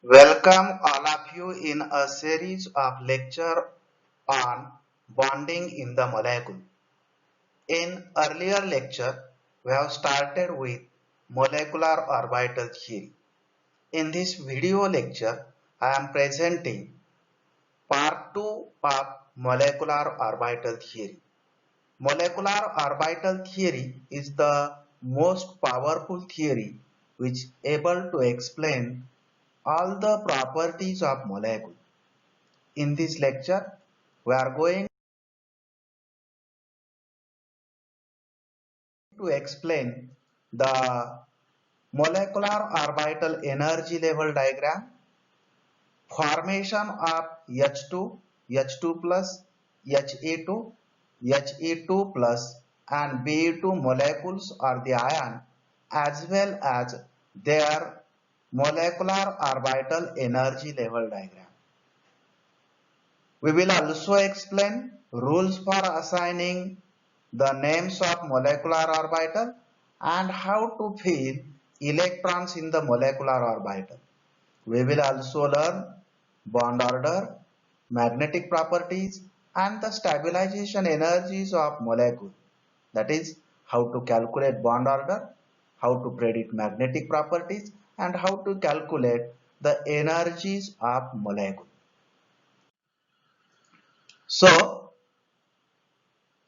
Welcome all of you in a series of lecture on bonding in the molecule. In earlier lecture, we have started with molecular orbital theory. In this video lecture, I am presenting part 2 of molecular orbital theory. Molecular orbital theory is the most powerful theory which is able to explain all the properties of molecule. In this lecture, we are going to explain the molecular orbital energy level diagram, formation of H2, H2 plus, He2, He2 plus and Be2 molecules or the ion as well as their molecular orbital energy level diagram. We will also explain rules for assigning the names of molecular orbital and how to fill electrons in the molecular orbital. We will also learn bond order, magnetic properties and the stabilization energies of molecule. That is how to calculate bond order, how to predict magnetic properties and how to calculate the energies of molecule. So,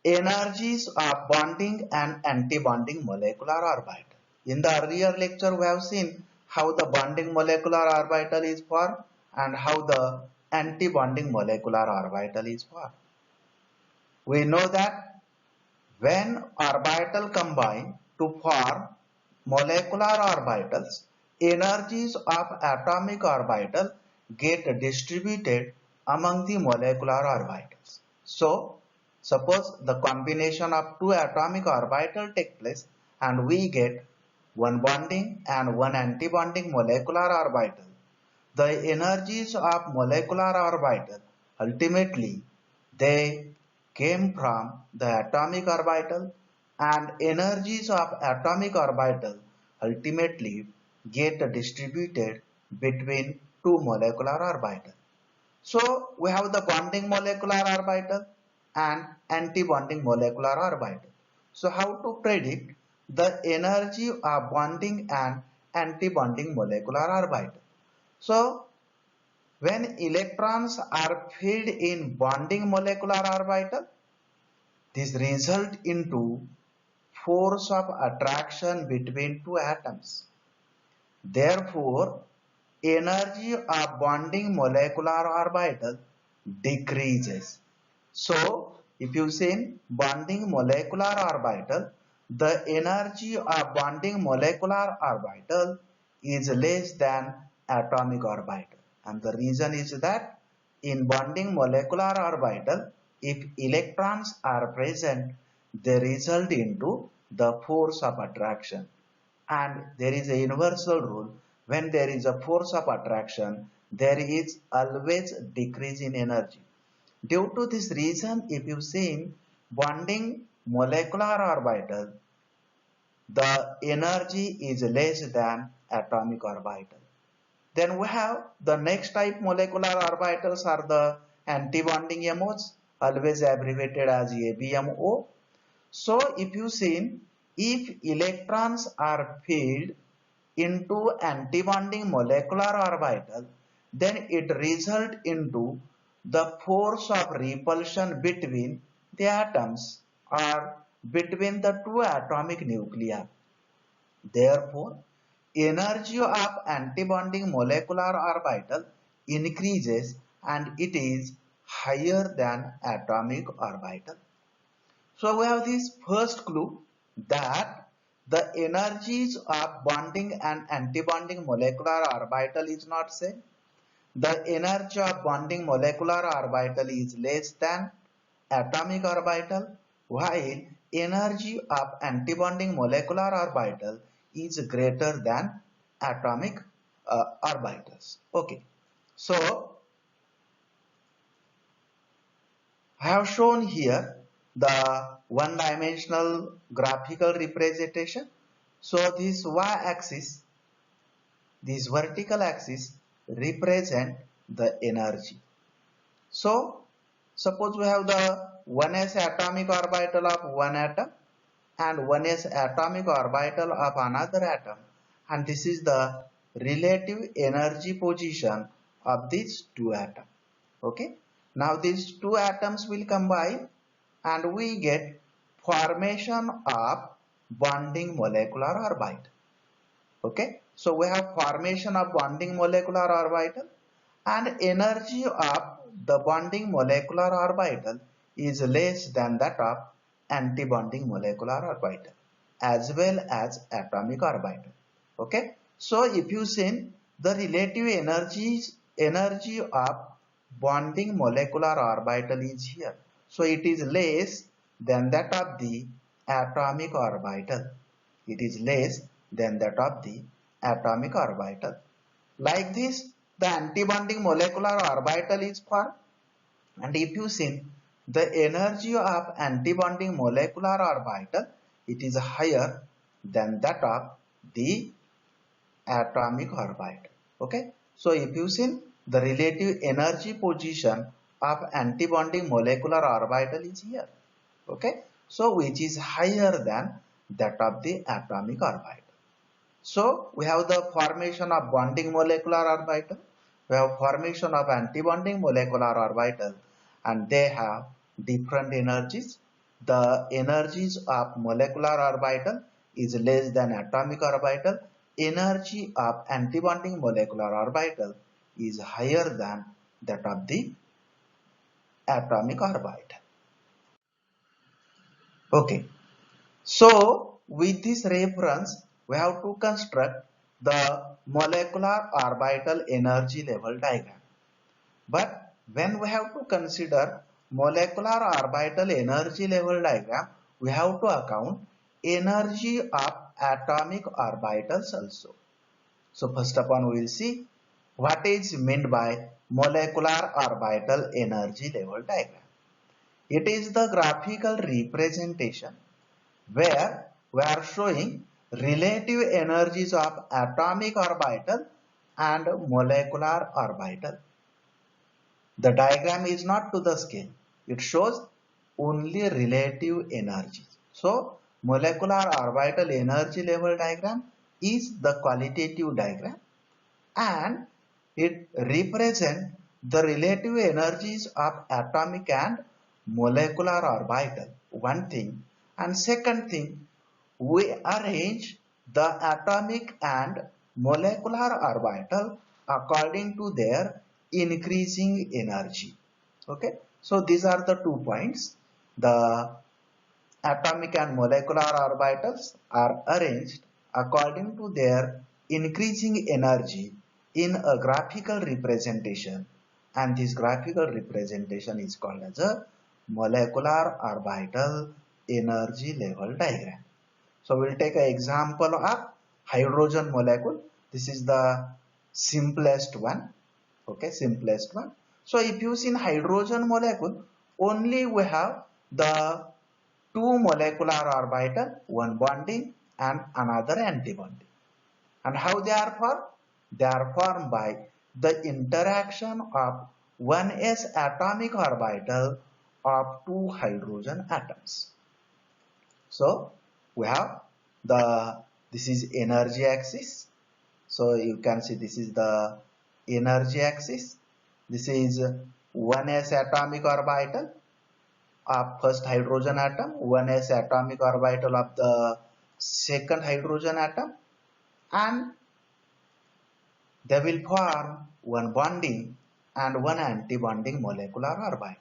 energies of bonding and anti-bonding molecular orbital. In the earlier lecture, we have seen how the bonding molecular orbital is formed and how the anti-bonding molecular orbital is formed. We know that when orbital combine to form molecular orbitals, energies of atomic orbital get distributed among the molecular orbitals. So, suppose the combination of two atomic orbital take place and we get one bonding and one anti-bonding molecular orbital. The energies of molecular orbital ultimately they came from the atomic orbital and energies of atomic orbital ultimately get distributed between two molecular orbitals. So we have the bonding molecular orbital and anti-bonding molecular orbital. So how to predict the energy of bonding and anti-bonding molecular orbital? So when electrons are filled in bonding molecular orbital, this result into force of attraction between two atoms. Therefore, energy of bonding molecular orbital decreases. So, if you say bonding molecular orbital, the energy of bonding molecular orbital is less than atomic orbital. And the reason is that in bonding molecular orbital, if electrons are present, they result into the force of attraction. And there is a universal rule: when there is a force of attraction, there is always decrease in energy. Due to this reason, if you see bonding molecular orbital, the energy is less than atomic orbital. Then we have the next type molecular orbitals are the anti-bonding MOs, always abbreviated as ABMO. So if you see, if electrons are filled into anti-bonding molecular orbital, then it result into the force of repulsion between the atoms or between the two atomic nuclei. Therefore, energy of antibonding molecular orbital increases and it is higher than atomic orbital. So we have this first clue that the energies of bonding and antibonding molecular orbital is not same. The energy of bonding molecular orbital is less than atomic orbital, while energy of antibonding molecular orbital is greater than atomic orbitals. Okay, so I have shown here the one-dimensional graphical representation. So this y-axis, this vertical axis represent the energy. So suppose we have the 1s atomic orbital of one atom and 1s atomic orbital of another atom, and this is the relative energy position of these two atoms. Okay, now these two atoms will combine and we get formation of bonding molecular orbital. Okay, so we have formation of bonding molecular orbital, and energy of the bonding molecular orbital is less than that of anti-bonding molecular orbital as well as atomic orbital. Okay, so if you see the relative energy of bonding molecular orbital is here, so it is less than that of the atomic orbital. It is less than that of the atomic orbital. Like this, the antibonding molecular orbital is formed, and if you see the energy of antibonding molecular orbital, it is higher than that of the atomic orbital. Okay, so if you see the relative energy position of antibonding molecular orbital is here. Okay, so which is higher than that of the atomic orbital. So we have the formation of bonding molecular orbital, we have formation of antibonding molecular orbital, and they have different energies. The energies of molecular orbital is less than atomic orbital. Energy of antibonding molecular orbital is higher than that of the atomic orbital. Okay, so with this reference, we have to construct the molecular orbital energy level diagram. But when we have to consider molecular orbital energy level diagram, we have to account energy of atomic orbitals also. So first of all, we will see what is meant by molecular orbital energy level diagram. It is the graphical representation where we are showing relative energies of atomic orbital and molecular orbital. The diagram is not to the scale. It shows only relative energies. So molecular orbital energy level diagram is the qualitative diagram, and it represents the relative energies of atomic and molecular orbital. One thing. And second thing, we arrange the atomic and molecular orbital according to their increasing energy. Okay, so these are the 2 points. The atomic and molecular orbitals are arranged according to their increasing energy in a graphical representation, and this graphical representation is called as a molecular orbital energy level diagram. So we'll take an example of hydrogen molecule. This is the simplest one. Okay, simplest one. So if you see in hydrogen molecule, only we have the two molecular orbital, one bonding and another anti-bonding. And how they are formed? They are formed by the interaction of 1s atomic orbital of two hydrogen atoms. So we have this is energy axis. So you can see this is the energy axis. This is 1s atomic orbital of first hydrogen atom, 1s atomic orbital of the second hydrogen atom, and they will form one bonding and one anti-bonding molecular orbital.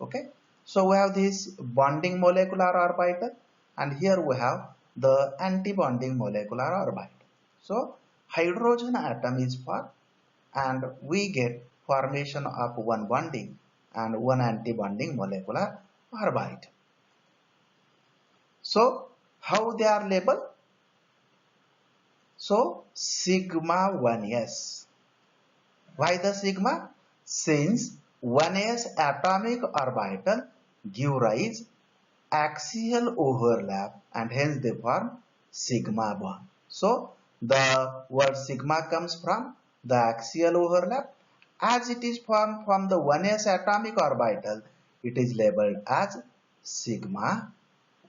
Okay, so we have this bonding molecular orbital, and here we have the anti-bonding molecular orbital. So hydrogen atom is formed, and we get formation of one bonding and one anti-bonding molecular orbital. So how they are labeled? So sigma 1s. Why the sigma? Since 1s atomic orbital give rise axial overlap, and hence they form sigma bond. So the word sigma comes from the axial overlap. As it is formed from the 1s atomic orbital, it is labeled as sigma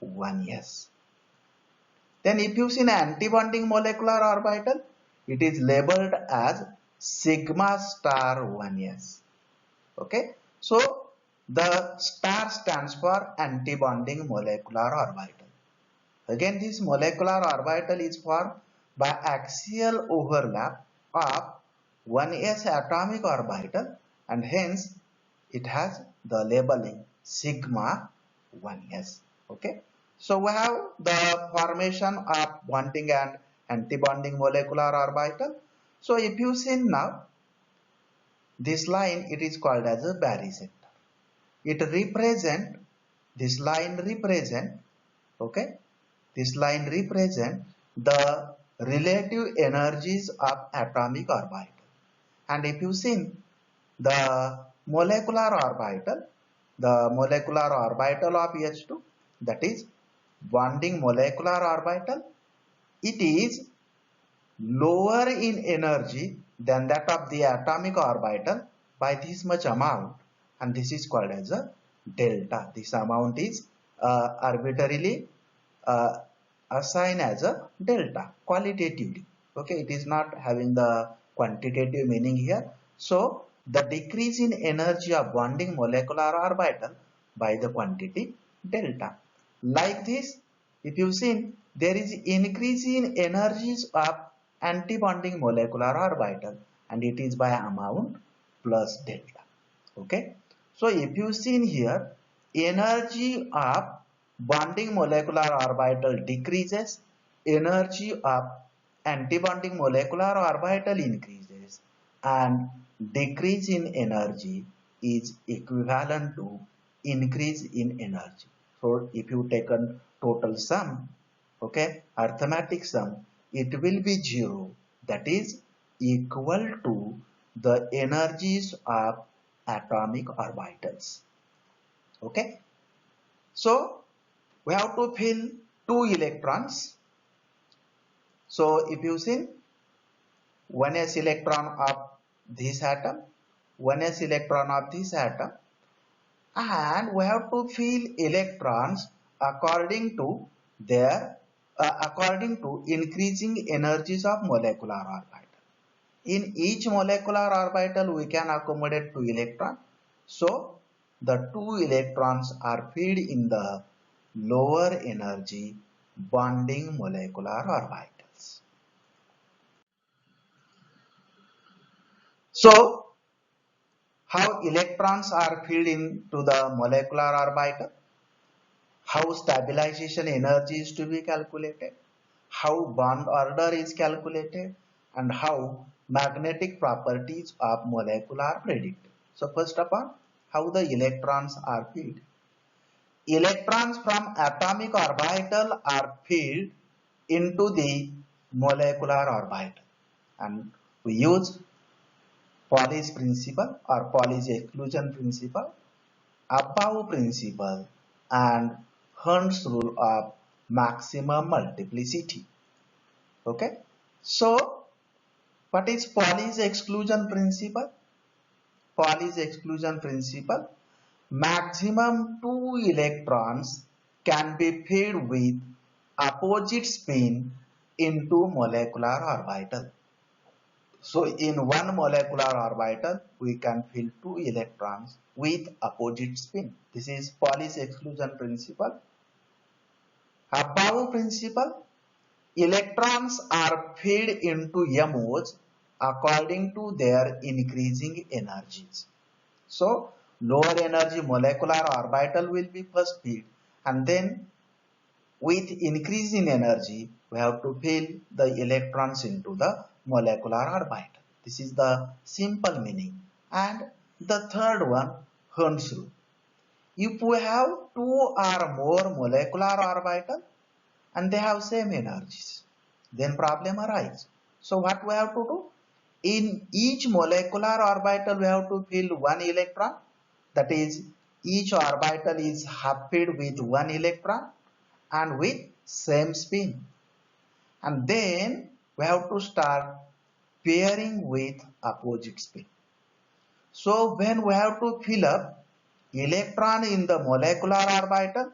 1s. Then if you see an antibonding molecular orbital, it is labeled as sigma star 1s. Okay. So the star stands for antibonding molecular orbital. Again, this molecular orbital is formed by axial overlap of 1s atomic orbital, and hence it has the labeling sigma 1s. Okay. So we have the formation of bonding and antibonding molecular orbital. So if you see now, this line, it is called as a barycenter. It represent, this line represent, okay, this line represent the relative energies of atomic orbital. And if you see the molecular orbital of H2, that is bonding molecular orbital, it is lower in energy than that of the atomic orbital by this much amount, and this is called as a delta. This amount is arbitrarily assigned as a delta qualitatively. Okay, it is not having the quantitative meaning here. So the decrease in energy of bonding molecular orbital by the quantity delta. Like this, if you see, there is increase in energies of antibonding molecular orbital, and it is by amount plus delta. Okay. So if you see here, energy of bonding molecular orbital decreases, energy of antibonding molecular orbital increases, and decrease in energy is equivalent to increase in energy. So if you take a total sum, okay, arithmetic sum, it will be 0, that is equal to the energies of atomic orbitals. Okay. So we have to fill 2 electrons. So if you see 1s electron of this atom, 1s electron of this atom, and we have to fill electrons according to their according to increasing energies of molecular orbital. In each molecular orbital we can accommodate 2 electrons. So the 2 electrons are filled in the lower energy bonding molecular orbitals. So how electrons are filled into the molecular orbital? How stabilization energy is to be calculated, how bond order is calculated, and how magnetic properties of molecule are predicted. So first of all, how the electrons are filled. Electrons from atomic orbital are filled into the molecular orbital, and we use Pauli's principle or Pauli's exclusion principle, above principle, and Hund's rule of maximum multiplicity. Okay. So what is Pauli's exclusion principle? Pauli's exclusion principle, maximum 2 electrons can be filled with opposite spin into molecular orbital. So in one molecular orbital, we can fill 2 electrons with opposite spin. This is Pauli's exclusion principle. Above principle, electrons are fed into MOs according to their increasing energies. So lower energy molecular orbital will be first filled, and then with increase in energy we have to fill the electrons into the molecular orbital. This is the simple meaning. And the third one, Hund's rule. If we have 2 or more molecular orbital and they have same energies, then problem arises. So what we have to do? In each molecular orbital we have to fill 1 electron, that is each orbital is half filled with 1 electron and with same spin, and then we have to start pairing with opposite spin. So when we have to fill up electron in the molecular orbital,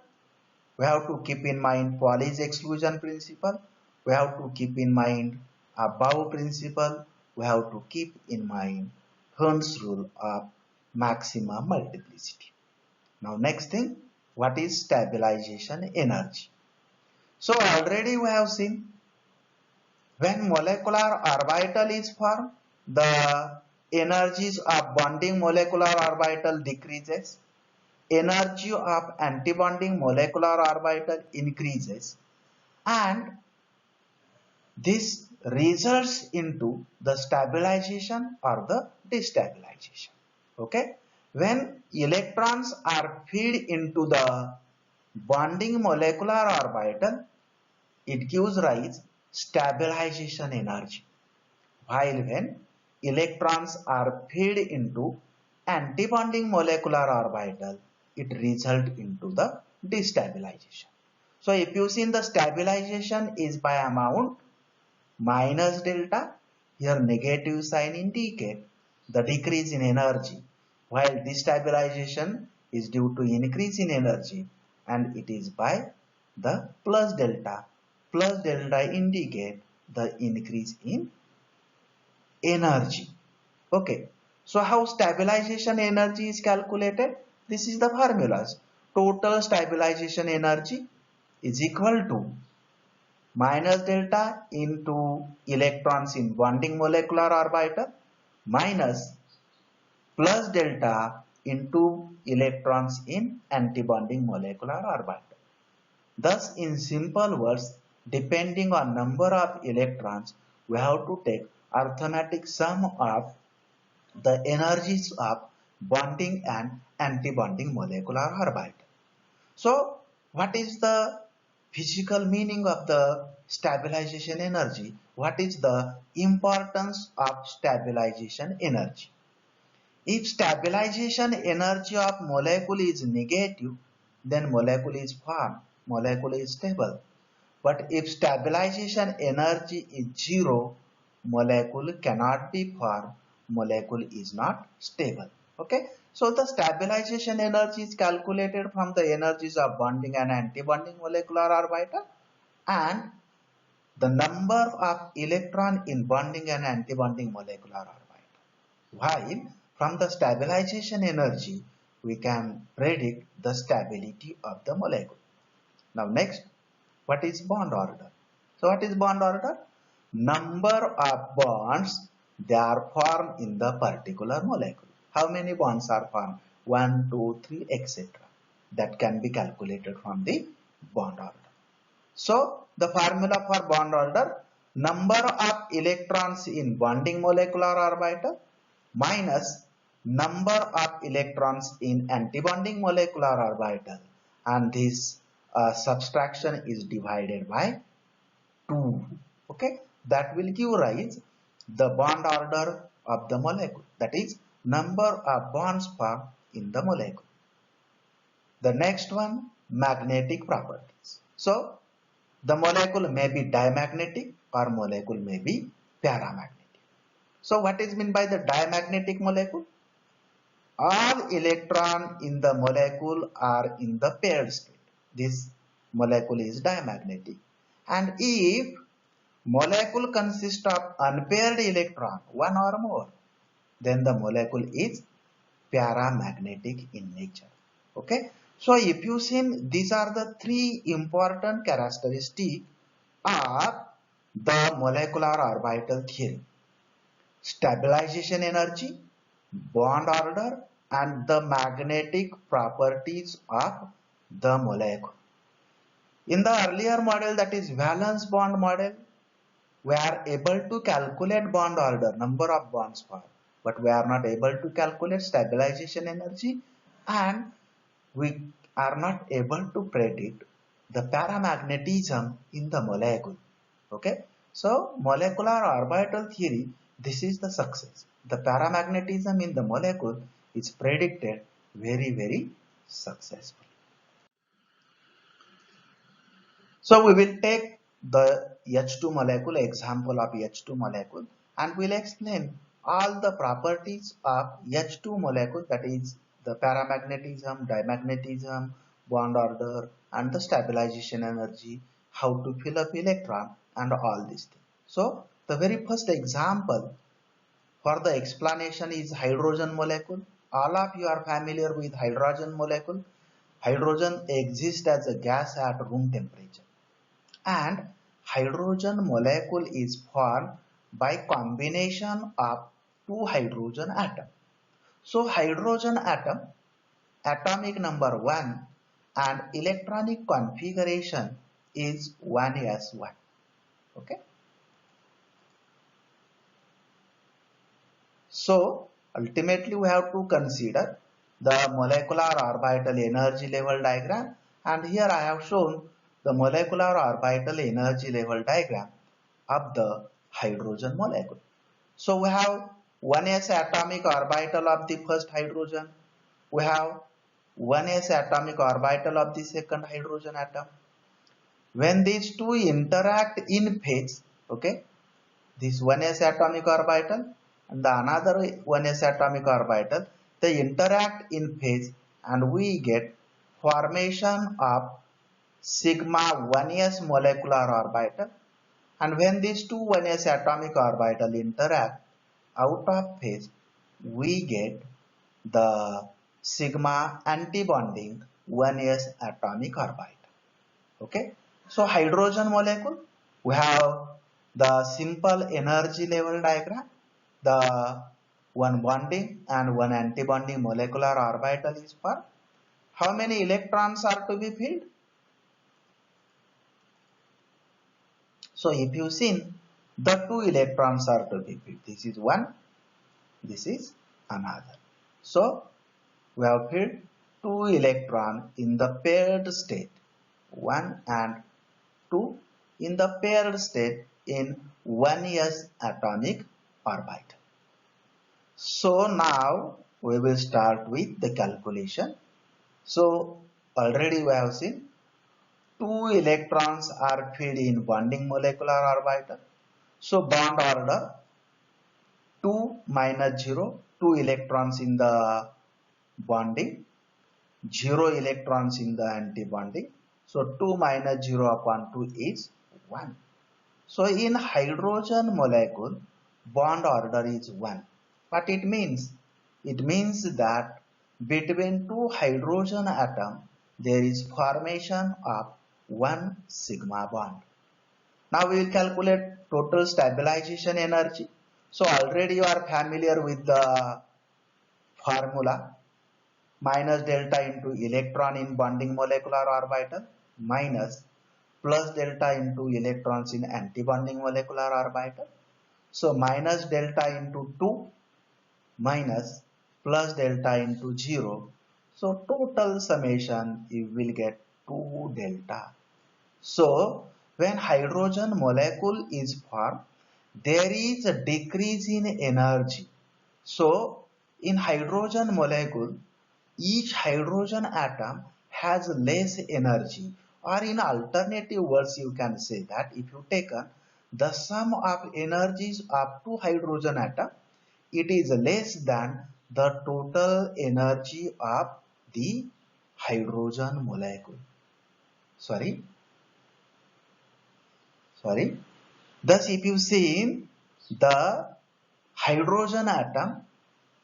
we have to keep in mind Pauli's exclusion principle. We have to keep in mind above principle. We have to keep in mind Hund's rule of maximum multiplicity. Now next thing, what is stabilization energy? So already we have seen when molecular orbital is formed, the energies of bonding molecular orbital decreases, energy of antibonding molecular orbital increases, and this results into the stabilization or the destabilization. Okay, when electrons are fed into the bonding molecular orbital, it gives rise stabilization energy, while when electrons are fed into antibonding molecular orbital, it results into the destabilization. So if you see the stabilization is by amount minus delta, here negative sign indicate the decrease in energy, while destabilization is due to increase in energy and it is by the plus delta. Plus delta indicate the increase in energy. Okay, so how stabilization energy is calculated? This is the formulas. Total stabilization energy is equal to minus delta into electrons in bonding molecular orbital minus plus delta into electrons in antibonding molecular orbital. Thus, in simple words, depending on number of electrons, we have to take arithmetic sum of the energies of bonding and antibonding molecular orbital. So, what is the physical meaning of the stabilization energy? What is the importance of stabilization energy? If stabilization energy of molecule is negative, then molecule is formed, molecule is stable. But if stabilization energy is zero, molecule cannot be formed, molecule is not stable. Okay, so the stabilization energy is calculated from the energies of bonding and antibonding molecular orbital and the number of electron in bonding and antibonding molecular orbital. While from the stabilization energy, we can predict the stability of the molecule. Now next, what is bond order? So what is bond order? Number of bonds they are formed in the particular molecule. How many bonds are formed? 1, 2, 3, etc. That can be calculated from the bond order. So the formula for bond order, number of electrons in bonding molecular orbital minus number of electrons in antibonding molecular orbital, and this subtraction is divided by 2. Okay, that will give rise the bond order of the molecule, that is number of bonds formed in the molecule. The next one, magnetic properties. So the molecule may be diamagnetic or molecule may be paramagnetic. So what is meant by the diamagnetic molecule? All electrons in the molecule are in the paired state. This molecule is diamagnetic. And if molecule consists of unpaired electron, one or more, then the molecule is paramagnetic in nature. Okay. So if you see, these are the three important characteristics of the molecular orbital theory: stabilization energy, bond order, and the magnetic properties of the molecule. In the earlier model, that is valence bond model, we are able to calculate bond order, number of bonds formed, but we are not able to calculate stabilization energy, and we are not able to predict the paramagnetism in the molecule. Okay, so molecular orbital theory, this is the success. The paramagnetism in the molecule is predicted very successfully. So we will take the H2 molecule, example of H2 molecule. and we'll explain all the properties of H2 molecule, that is the paramagnetism, dimagnetism, bond order and the stabilization energy, how to fill up electron and all these things. So the very first example for the explanation is hydrogen molecule. All of you are familiar with hydrogen molecule. Hydrogen exists as a gas at room temperature, and hydrogen molecule is formed by combination of two hydrogen atoms. So hydrogen atom, atomic number 1 and electronic configuration is 1s1. Okay. So ultimately we have to consider the molecular orbital energy level diagram, and here I have shown the molecular orbital energy level diagram of the hydrogen molecule. So we have 1s atomic orbital of the first hydrogen, we have 1s atomic orbital of the second hydrogen atom. When these two interact in phase, okay, this 1s atomic orbital and the another 1s atomic orbital, they interact in phase and we get formation of sigma 1s molecular orbital, and when these two 1s atomic orbital interact out of phase, we get the sigma antibonding 1s atomic orbital. Okay, so hydrogen molecule, we have the simple energy level diagram, the one bonding and one antibonding molecular orbital is for how many electrons are to be filled. So if you see, the two electrons are to be filled. This is one, this is another. So we have filled two electrons in the paired state, 1 and 2 in the paired state in 1s atomic orbital. So now we will start with the calculation. So already we have seen two electrons are filled in bonding molecular orbital. So bond order 2 minus 0, 2 electrons in the bonding, 0 electrons in the anti-bonding. So 2 minus 0 upon 2 is 1. So in hydrogen molecule, bond order is 1. What it means? It means that between two hydrogen atoms, there is formation of one sigma bond. Now we will calculate total stabilization energy. So already you are familiar with the formula, minus delta into electron in bonding molecular orbital minus plus delta into electrons in antibonding molecular orbital. So minus delta into 2 minus plus delta into 0. So total summation you will get 2 delta. So when hydrogen molecule is formed, there is a decrease in energy. So in hydrogen molecule, each hydrogen atom has less energy, or in alternative words you can say that if you take the sum of energies of two hydrogen atoms, it is less than the total energy of the hydrogen molecule. Sorry. Thus if you see the hydrogen atom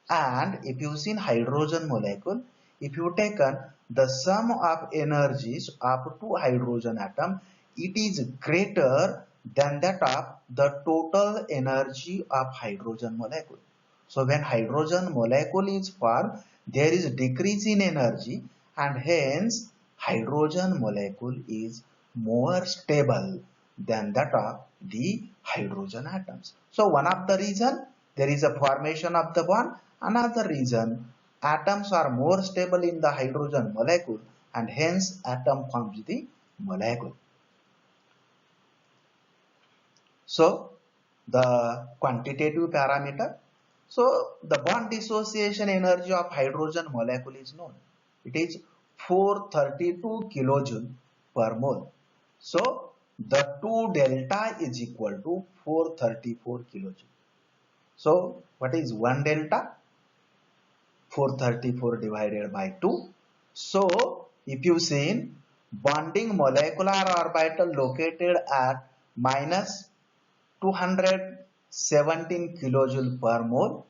and if you see hydrogen molecule, if you taken the sum of energies of two hydrogen atom, it is greater than that of the total energy of hydrogen molecule. So when hydrogen molecule is formed, there is decrease in energy and hence hydrogen molecule is more stable than that of the hydrogen atoms. So one of the reason there is a formation of the bond, another reason atoms are more stable in the hydrogen molecule and hence atom forms the molecule. So the quantitative parameter, so the bond dissociation energy of hydrogen molecule is known. It is 432 kilojoule per mole. So the 2 delta is equal to 434 kilojoule. So what is 1 delta? 434 divided by 2. So if you see bonding molecular orbital located at minus 217 kilojoule per mole,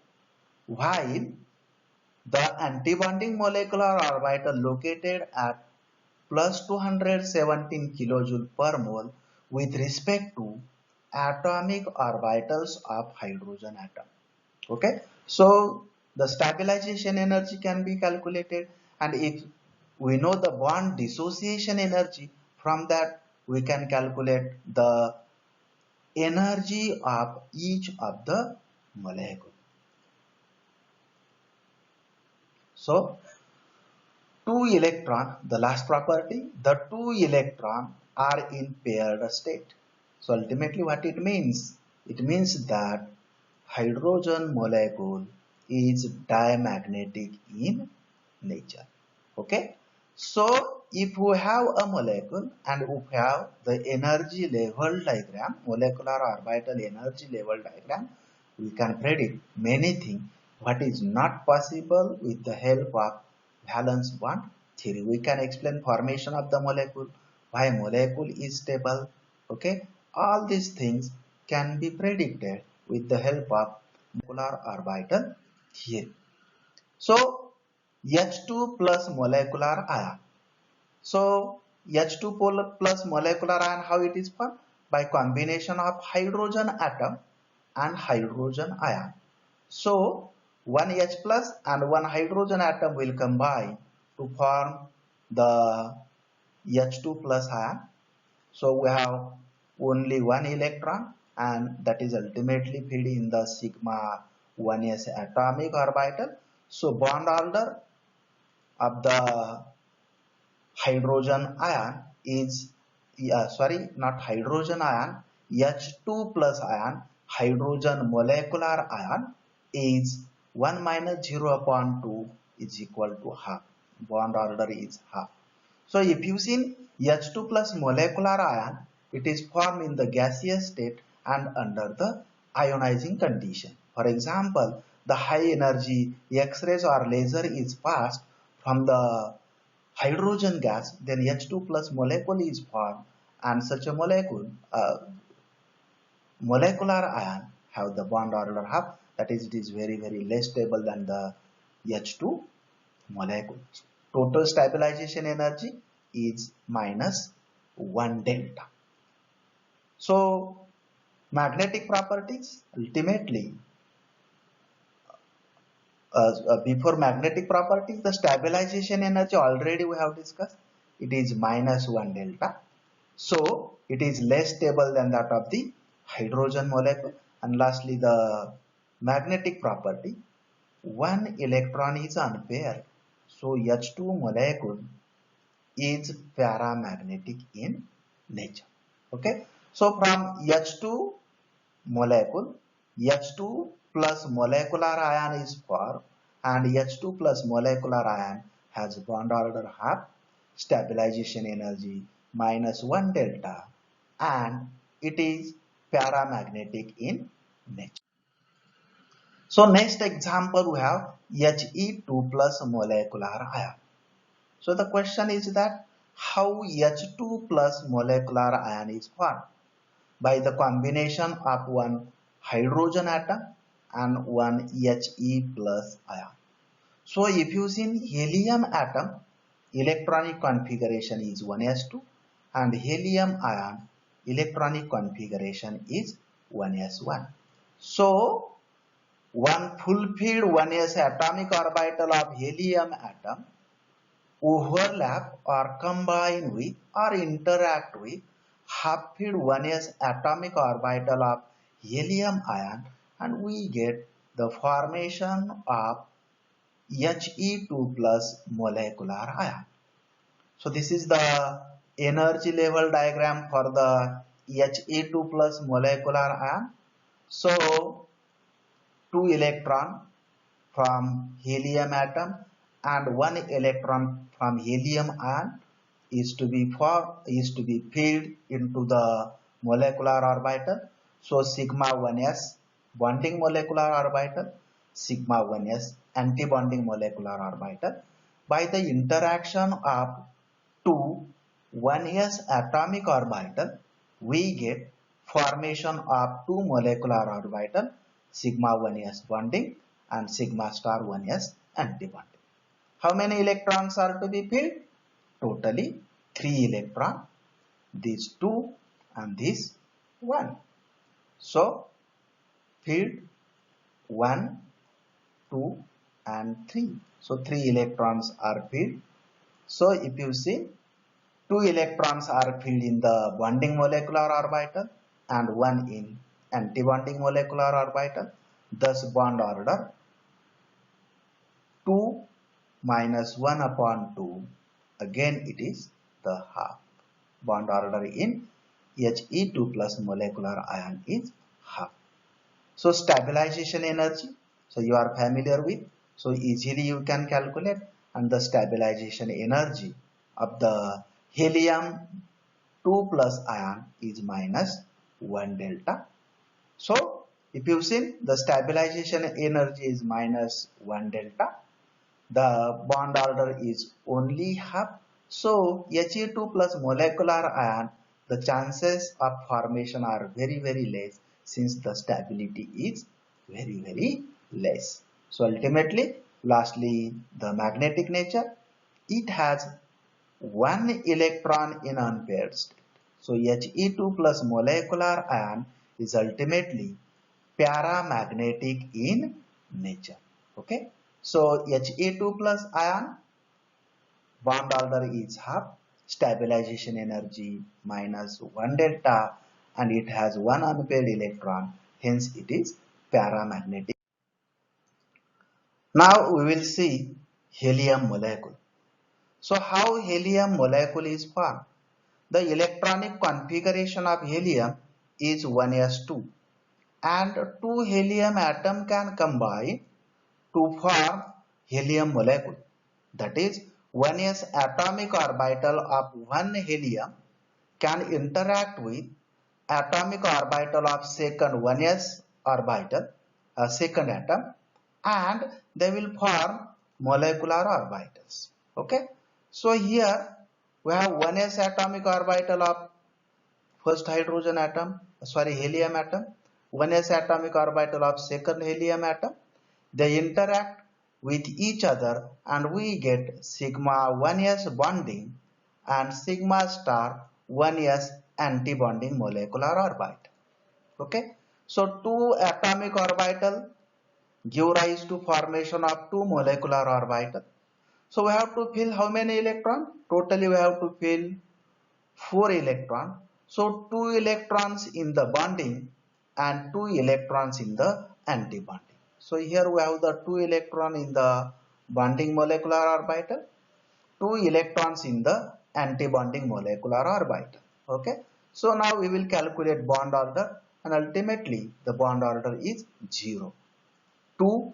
while the antibonding molecular orbital located at plus 217 kilojoule per mole with respect to atomic orbitals of hydrogen atom. Okay, so the stabilization energy can be calculated, and if we know the bond dissociation energy, from that we can calculate the energy of each of the molecule. So two electron, the last property, the two electron are in paired state. So ultimately what it means? It means that hydrogen molecule is diamagnetic in nature. Okay. So if we have a molecule and we have the energy level diagram, molecular orbital energy level diagram, we can predict many things what is not possible with the help of valence bond theory. We can explain formation of the molecule, why molecule is stable. Okay, all these things can be predicted with the help of molecular orbital theory. So H2 plus molecular ion. So H2 plus molecular ion, how it is formed? By combination of hydrogen atom and hydrogen ion. So one H plus and one hydrogen atom will combine to form the H2 plus ion. So we have only one electron, and that is ultimately filled in the sigma 1s atomic orbital. So bond order of the hydrogen ion is not hydrogen ion, H2 plus ion, hydrogen molecular ion is 1 minus 0 upon 2 is equal to half. Bond order is half. So if you see H2 plus molecular ion, it is formed in the gaseous state and under the ionizing condition. For example, the high energy X-rays or laser is passed from the hydrogen gas, then H2 plus molecule is formed, and such a molecular ion have the bond order half, that is it is very less stable than the H2 molecule. Total stabilization energy is minus 1 delta. So magnetic properties, ultimately before magnetic properties, the stabilization energy already we have discussed, it is minus 1 delta. So it is less stable than that of the hydrogen molecule. And lastly, the magnetic property, one electron is unpaired. So H2 molecule is paramagnetic in nature. Okay. So from H2 molecule, H2 plus molecular ion is formed, and H2 plus molecular ion has bond order half, stabilization energy minus 1 delta, and it is paramagnetic in nature. So next example we have He2 plus molecular ion. So the question is that how H2 plus molecular ion is formed? By the combination of one hydrogen atom and one He plus ion. So if you see helium atom, electronic configuration is 1s2, and helium ion electronic configuration is 1s1. So one fulfilled 1s atomic orbital of helium atom overlap or combine with or interact with half-filled 1s atomic orbital of helium ion, and we get the formation of He2 plus molecular ion. So this is the energy level diagram for the He2 plus molecular ion. So two electron from helium atom and one electron from helium ion is to be filled into the molecular orbital. So sigma 1s bonding molecular orbital, sigma 1s antibonding molecular orbital. By the interaction of two 1s atomic orbital, we get formation of two molecular orbital, sigma 1s bonding and sigma star 1s antibonding. How many electrons are to be filled? Totally 3 electrons, these 2 and this 1. So filled 1, 2 and 3. So 3 electrons are filled. So if you see, 2 electrons are filled in the bonding molecular orbital and 1 in antibonding molecular orbital. Thus bond order 2 minus 1 upon 2. Again it is the half. Bond order in He2 plus molecular ion is half. So stabilization energy, so you are familiar with, so easily you can calculate, and the stabilization energy of the helium 2 plus ion is minus 1 delta. So if you see, the stabilization energy is minus 1 delta, the bond order is only half. So He2 plus molecular ion, the chances of formation are very less, since the stability is very less. So ultimately, lastly, the magnetic nature, it has one electron in unpaired state. So He2 plus molecular ion is ultimately paramagnetic in nature. Okay. So He2 plus ion, bond order is half, stabilization energy minus 1 delta, and it has one unpaired electron, hence it is paramagnetic. Now we will see helium molecule. So how helium molecule is formed? The electronic configuration of helium is 1s2, and two helium atom can combine to form helium molecule. That is, 1s atomic orbital of one helium can interact with atomic orbital of second 1s orbital, a second atom, and they will form molecular orbitals. Okay. So here we have 1s atomic orbital of first hydrogen atom, sorry, helium atom, 1s atomic orbital of second helium atom. They interact with each other and we get sigma 1s bonding and sigma star 1s antibonding molecular orbital. Okay. So two atomic orbital give rise to formation of two molecular orbital. So we have to fill how many electrons? Totally we have to fill 4 electrons. So 2 electrons in the bonding and 2 electrons in the antibonding. So here we have the 2 electron in the bonding molecular orbital, 2 electrons in the antibonding molecular orbital. Okay. So now we will calculate bond order, and ultimately the bond order is 0. 2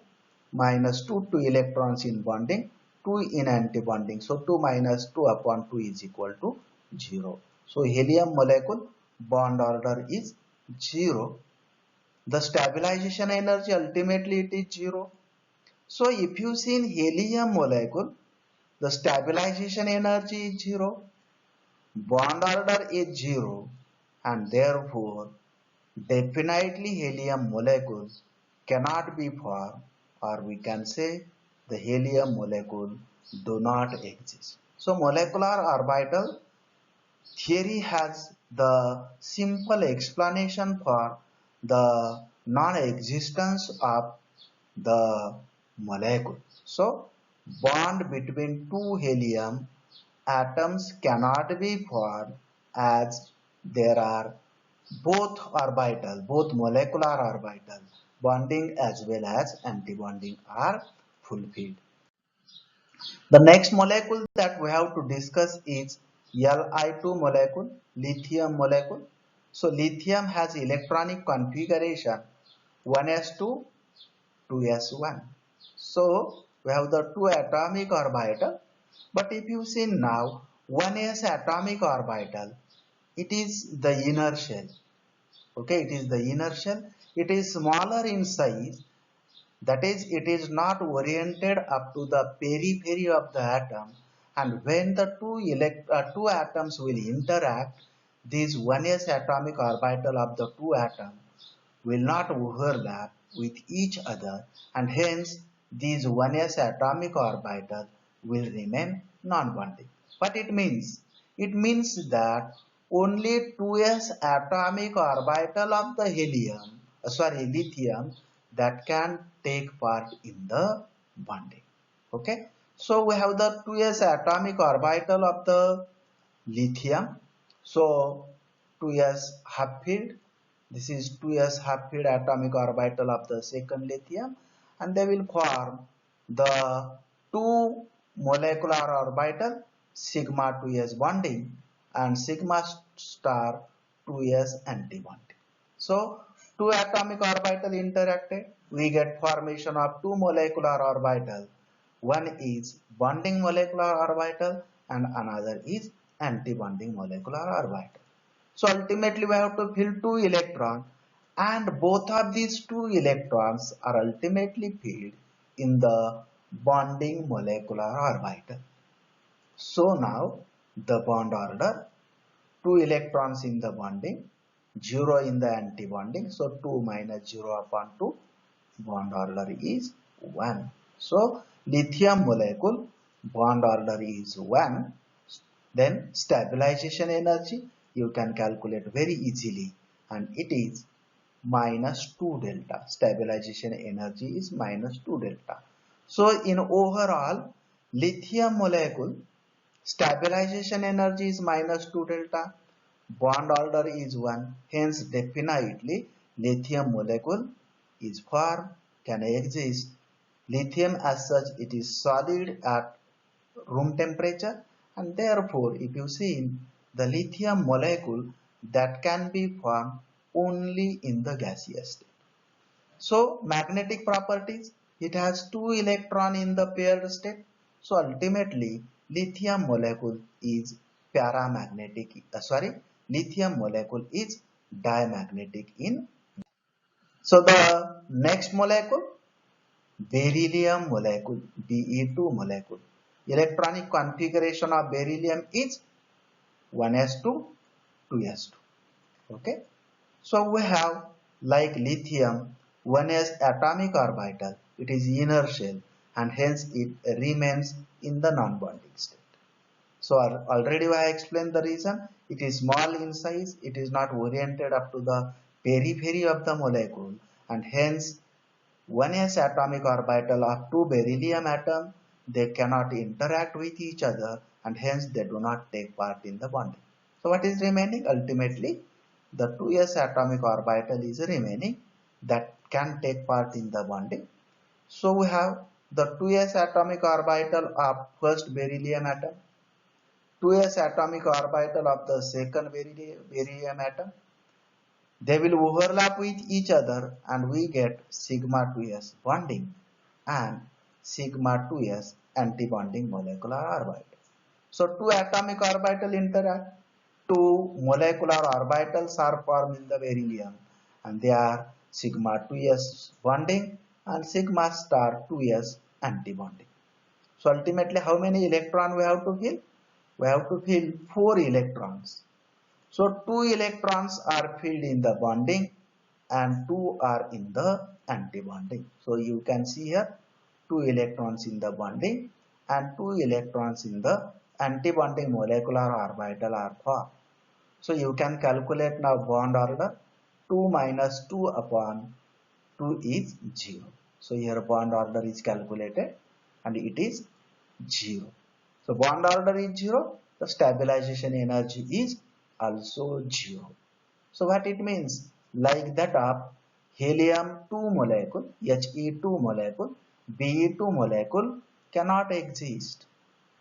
minus 2, 2 electrons in bonding, 2 in antibonding. So 2 minus 2 upon 2 is equal to 0. So helium molecule bond order is 0. The stabilization energy ultimately it is 0. So if you see in helium molecule, the stabilization energy is 0, bond order is 0, and therefore definitely helium molecules cannot be formed, or we can say the helium molecule do not exist. So molecular orbital theory has the simple explanation for the non-existence of the molecule. So bond between two helium atoms cannot be formed as there are both molecular orbital bonding as well as antibonding are fulfilled. The next molecule that we have to discuss is Li2 molecule, lithium molecule. So lithium has electronic configuration 1s2, 2s1. So we have the two atomic orbital, but if you see now 1s atomic orbital, it is the inner shell. Okay, it is the inner shell. it is smaller in size, that is, it is not oriented up to the periphery of the atom, and when the two atoms will interact, this 1s atomic orbital of the two atoms will not overlap with each other, and hence these 1s atomic orbital will remain non-bonding. What it means? It means that only 2s atomic orbital of the lithium, that can take part in the bonding. Okay, so we have the 2s atomic orbital of the lithium. So 2s half filled, this is 2s half filled atomic orbital of the second lithium, and they will form the two molecular orbital sigma 2s bonding and sigma star 2s anti-bonding. So two atomic orbital interacted, we get formation of two molecular orbital. One is bonding molecular orbital and another is anti-bonding molecular orbital. So ultimately we have to fill two electrons, and both of these two electrons are ultimately filled in the bonding molecular orbital. So now the bond order, two electrons in the bonding, 0 in the anti-bonding. So 2 minus 0 upon 2, bond order is 1. So lithium molecule bond order is 1. Then stabilization energy you can calculate very easily, and it is minus 2 delta. Stabilization energy is minus 2 delta. So in overall lithium molecule, stabilization energy is minus 2 delta, bond order is 1, hence definitely lithium molecule is formed, can exist. Lithium as such, it is solid at room temperature, and therefore if you see the lithium molecule, that can be formed only in the gaseous state. So magnetic properties, it has two electrons in the paired state. So ultimately lithium molecule is paramagnetic, lithium molecule is diamagnetic in. So the next molecule, beryllium molecule, Be2 molecule. Electronic configuration of beryllium is 1s2, 2s2. Okay. So we have like lithium, 1s atomic orbital, it is inner shell, and hence it remains in the non-bonding state. So already I explained the reason. It is small in size, it is not oriented up to the periphery of the molecule, and hence 1s atomic orbital of two beryllium atom, they cannot interact with each other, and hence they do not take part in the bonding. So what is remaining? Ultimately the 2s atomic orbital is remaining, that can take part in the bonding. So we have the 2s atomic orbital of first beryllium atom, 2s atomic orbital of the second beryllium atom. They will overlap with each other, and we get sigma 2s bonding and sigma 2s anti-bonding molecular orbital. So two atomic orbital interact, two molecular orbitals are formed in the beryllium, and they are sigma 2s bonding and sigma star 2s anti-bonding. So ultimately how many electrons we have to fill? We have to fill 4 electrons. So 2 electrons are filled in the bonding and 2 are in the anti-bonding. So you can see here 2 electrons in the bonding and 2 electrons in the anti-bonding molecular orbital are formed. So you can calculate now bond order, 2 minus 2 upon 2 is 0. So here bond order is calculated and it is 0. So bond order is 0, the stabilization energy is also 0. So what it means? Like that of helium 2 molecule, He2 molecule, Be2 molecule cannot exist.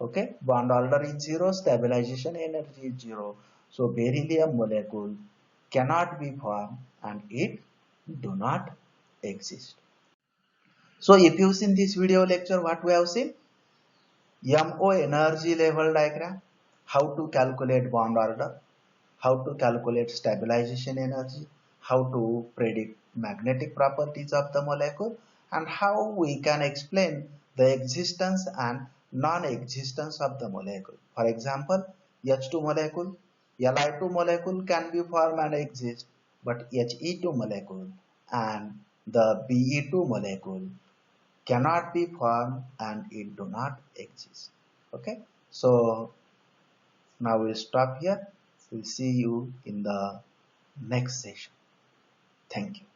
Okay, bond order is 0, stabilization energy is 0. So beryllium molecule cannot be formed and it do not exist. So if you seen this video lecture, what we have seen? MO energy level diagram, how to calculate bond order, how to calculate stabilization energy, how to predict magnetic properties of the molecule and how we can explain the existence and non-existence of the molecule. For example, H2 molecule, Li2 molecule can be formed and exist, but He2 molecule and the Be2 molecule cannot be formed and it do not exist. Okay, so now we'll stop here. We'll see you in the next session. Thank you.